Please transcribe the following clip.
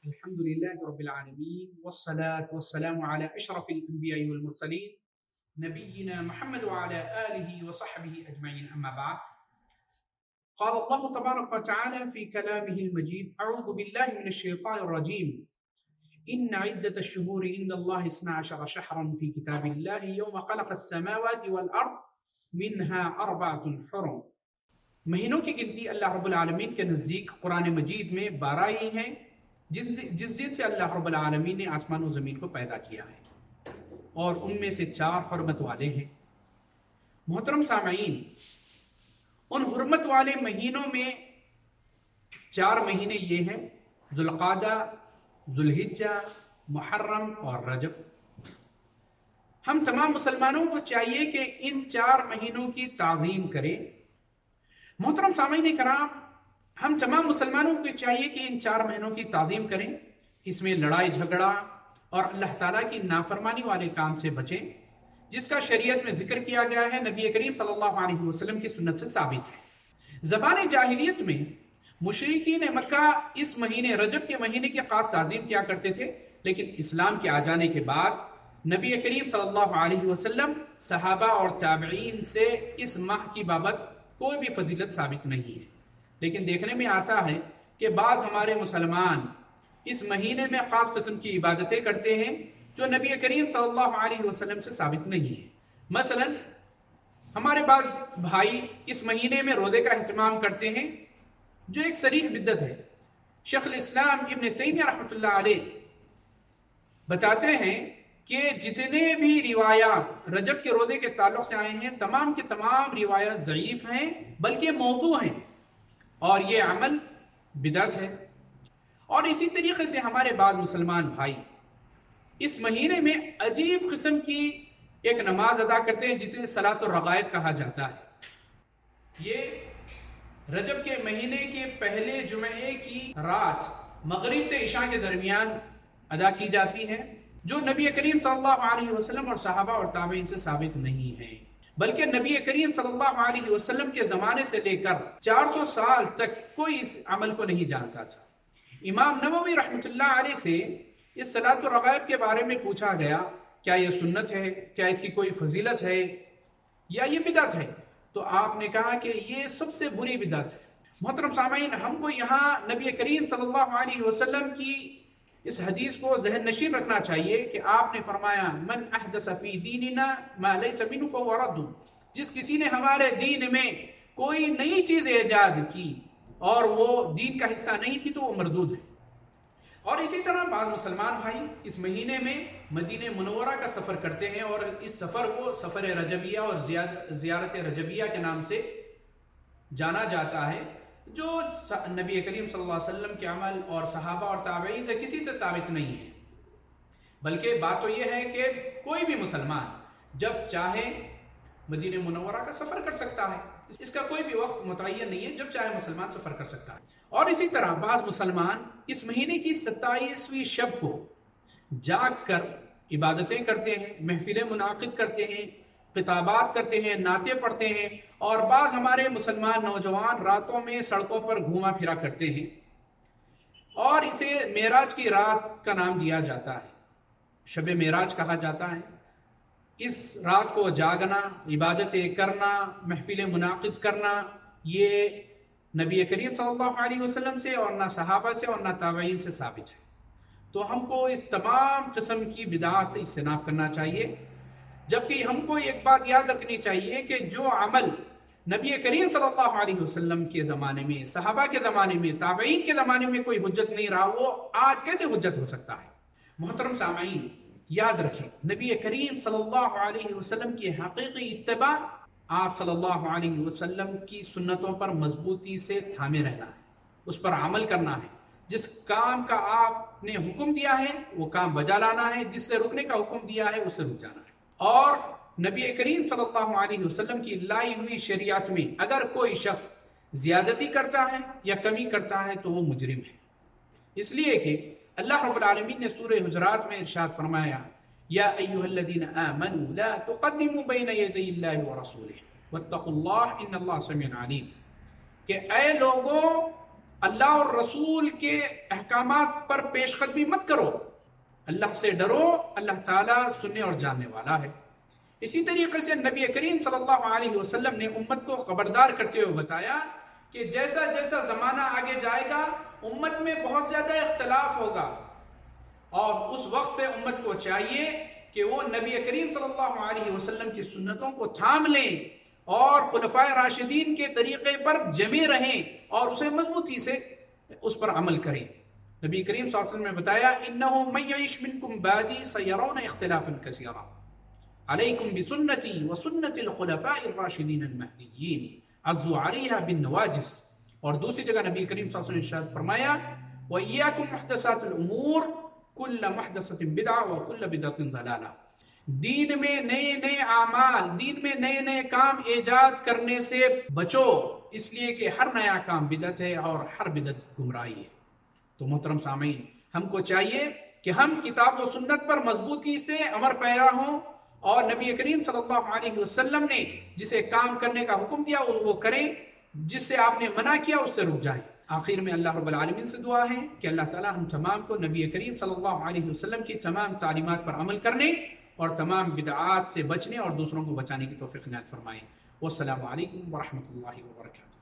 الحمد لله رب العالمين والصلاة والسلام على أشرف الأنبياء والمرسلين نبينا محمد وعلى آله وصحبه أجمعين أما بعد قال الله تبارك وتعالى في كلامه المجيد أعوذ بالله من الشيطان الرجيم إن عدة الشهور عند الله 12 شهرا في كتاب الله يوم خلق السماوات والأرض منها 4 حرم مہینوں کی گنتی اللہ رب العالمین کے نزدیک قرآن مجید میں 12 ہی ہیں جس دن سے اللہ رب العالمین نے آسمان و زمین کو پیدا کیا ہے اور ان میں سے 4 حرمت والے ہیں۔ محترم سامعین، ان حرمت والے مہینوں میں 4 مہینے یہ ہیں: ذوالقعدہ، ذوالحجہ، محرم اور رجب۔ ہم تمام مسلمانوں کو چاہیے کہ ان 4 مہینوں کی تعظیم کریں۔ محترم سامعین کرام، ہم تمام مسلمانوں کو چاہیے کہ ان 4 مہینوں کی تعظیم کریں، اس میں لڑائی جھگڑا اور اللہ تعالیٰ کی نافرمانی والے کام سے بچیں، جس کا شریعت میں ذکر کیا گیا ہے، نبی کریم صلی اللہ علیہ وسلم کی سنت سے ثابت ہے۔ زبان جاہلیت میں مشرکین مکہ اس مہینے رجب کے مہینے کی خاص تعظیم کیا کرتے تھے، لیکن اسلام کے آ جانے کے بعد نبی کریم صلی اللہ علیہ وسلم، صحابہ اور تابعین سے اس ماہ کی بابت کوئی بھی فضیلت ثابت نہیں ہے۔ لیکن دیکھنے میں آتا ہے کہ بعض ہمارے مسلمان اس مہینے میں خاص قسم کی عبادتیں کرتے ہیں جو نبی کریم صلی اللہ علیہ وسلم سے ثابت نہیں ہے۔ مثلا ہمارے بعض بھائی اس مہینے میں روزے کا اہتمام کرتے ہیں، جو ایک صریح بدعت ہے۔ شیخ الاسلام ابن تیمیہ رحمۃ اللہ علیہ بتاتے ہیں کہ جتنے بھی روایات رجب کے روزے کے تعلق سے آئے ہیں، تمام کے تمام روایات ضعیف ہیں، بلکہ موضوع ہیں، اور یہ عمل بدعت ہے۔ اور اسی طریقے سے ہمارے بعض مسلمان بھائی اس مہینے میں عجیب قسم کی ایک نماز ادا کرتے ہیں جسے صلاۃ الرغائب کہا جاتا ہے۔ یہ رجب کے مہینے کے پہلے جمعے کی رات مغرب سے عشاء کے درمیان ادا کی جاتی ہے، جو نبی کریم صلی اللہ علیہ وسلم اور صحابہ اور تابعین سے ثابت نہیں ہے، بلکہ نبی کریم صلی اللہ علیہ وسلم کے زمانے سے لے کر 400 سال تک کوئی اس عمل کو نہیں جانتا تھا۔ امام نووی رحمۃ اللہ علیہ سے اس صلاۃ الرغائب کے بارے میں پوچھا گیا، کیا یہ سنت ہے، کیا اس کی کوئی فضیلت ہے یا یہ بدعت ہے؟ تو آپ نے کہا کہ یہ سب سے بری بدعت ہے۔ محترم سامعین، ہم کو یہاں نبی کریم صلی اللہ علیہ وسلم کی اس حدیث کو ذہن نشین رکھنا چاہیے کہ آپ نے فرمایا، من احدث فی دیننا ما لیس منہ فہو رد، جس کسی نے ہمارے دین میں کوئی نئی چیز ایجاد کی اور وہ دین کا حصہ نہیں تھی تو وہ مردود ہے۔ اور اسی طرح بعض مسلمان بھائی اس مہینے میں مدینہ منورہ کا سفر کرتے ہیں، اور اس سفر کو سفر رجبیہ اور زیارت رجبیہ کے نام سے جانا جاتا ہے، جو نبی کریم صلی اللہ علیہ وسلم کے عمل اور صحابہ اور تابعین سے کسی سے ثابت نہیں ہے۔ بلکہ بات تو یہ ہے کہ کوئی بھی مسلمان جب چاہے مدینہ منورہ کا سفر کر سکتا ہے، اس کا کوئی بھی وقت متعین نہیں ہے، جب چاہے مسلمان سفر کر سکتا ہے۔ اور اسی طرح بعض مسلمان اس مہینے کی 27ویں شب کو جاگ کر عبادتیں کرتے ہیں، محفلیں منعقد کرتے ہیں، خطابات کرتے ہیں، نعتیں پڑھتے ہیں، اور بعض ہمارے مسلمان نوجوان راتوں میں سڑکوں پر گھوما پھرا کرتے ہیں، اور اسے معراج کی رات کا نام دیا جاتا ہے، شب معراج کہا جاتا ہے۔ اس رات کو جاگنا، عبادتیں کرنا، محفلیں منعقد کرنا، یہ نبی کریم صلی اللہ علیہ وسلم سے اور نہ صحابہ سے اور نہ تابعین سے ثابت ہے۔ تو ہم کو اس تمام قسم کی بدعات سے اجتناب کرنا چاہیے، جبکہ ہم کو ایک بات یاد رکھنی چاہیے کہ جو عمل نبی کریم صلی اللہ علیہ وسلم کے زمانے میں، صحابہ کے زمانے میں، تابعین کے زمانے میں کوئی حجت نہیں رہا، وہ آج کیسے حجت ہو سکتا ہے؟ محترم سامعین، یاد رکھیں، نبی کریم صلی اللہ علیہ وسلم کی حقیقی اتباع، آپ صلی اللہ علیہ وسلم کی سنتوں پر مضبوطی سے تھامے رہنا ہے، اس پر عمل کرنا ہے۔ جس کام کا آپ نے حکم دیا ہے وہ کام بجا لانا ہے، جس سے رکنے کا حکم دیا ہے اس سے رک جانا ہے۔ اور نبی کریم صلی اللہ علیہ وسلم کی لائی ہوئی شریعت میں اگر کوئی شخص زیادتی کرتا ہے یا کمی کرتا ہے تو وہ مجرم ہے، اس لیے کہ اللہ رب العالمین نے سورہ حجرات میں ارشاد فرمایا، یا ایھا الذین آمنوا لا تقدموا بین یدی اللہ ورسولہ واتقوا اللہ ان اللہ سمیع علیم، کہ اے لوگوں، اللہ اور رسول کے احکامات پر پیش قدمی مت کرو، اللہ سے ڈرو، اللہ تعالیٰ سننے اور جاننے والا ہے۔ اسی طریقے سے نبی کریم صلی اللہ علیہ وسلم نے امت کو خبردار کرتے ہوئے بتایا کہ جیسا جیسا زمانہ آگے جائے گا امت میں بہت زیادہ اختلاف ہوگا، اور اس وقت پہ امت کو چاہیے کہ وہ نبی کریم صلی اللہ علیہ وسلم کی سنتوں کو تھام لیں اور خلفائے راشدین کے طریقے پر جمے رہیں اور اسے مضبوطی سے اس پر عمل کریں۔ نبی کریم صلی اللہ علیہ وسلم نے بتایا انه من يعش منكم بعدي سيرون اختلافا كثيرا علیکم بسنتی وسنت الخلفاء الراشدین المہدیین عضوا علیہا بالنواجذ۔ اور دوسری جگہ نبی کریم صلی اللہ علیہ وسلم نے ارشاد فرمایا وَإِيَّاكُمْ مُحْدَثَاتِ الْأُمُورِ كُلَّ مُحْدَثَةٍ بِدْعَةٍ وَكُلَّ بِدْعَةٍ ضَلَالَةٍ۔ دین میں نئے نئے اعمال، دین میں نئے نئے کام ایجاد کرنے سے بچو، اس لیے کہ ہر نیا کام بدعت ہے اور ہر بدعت گمراہی ہے۔ تو محترم سامعین، ہم کو چاہیے کہ ہم کتاب و سنت پر مضبوطی سے عمل پیرا ہوں اور نبی کریم صلی اللہ علیہ وسلم نے جسے کام کرنے کا حکم دیا وہ کریں، جس سے آپ نے منع کیا اس سے رک جائیں۔ آخر میں اللہ رب العالمین سے دعا ہے کہ اللہ تعالی ہم تمام کو نبی کریم صلی اللہ علیہ وسلم کی تمام تعلیمات پر عمل کرنے اور تمام بدعات سے بچنے اور دوسروں کو بچانے کی توفیق عنایت فرمائے۔ والسلام علیکم ورحمۃ اللہ وبرکاتہ۔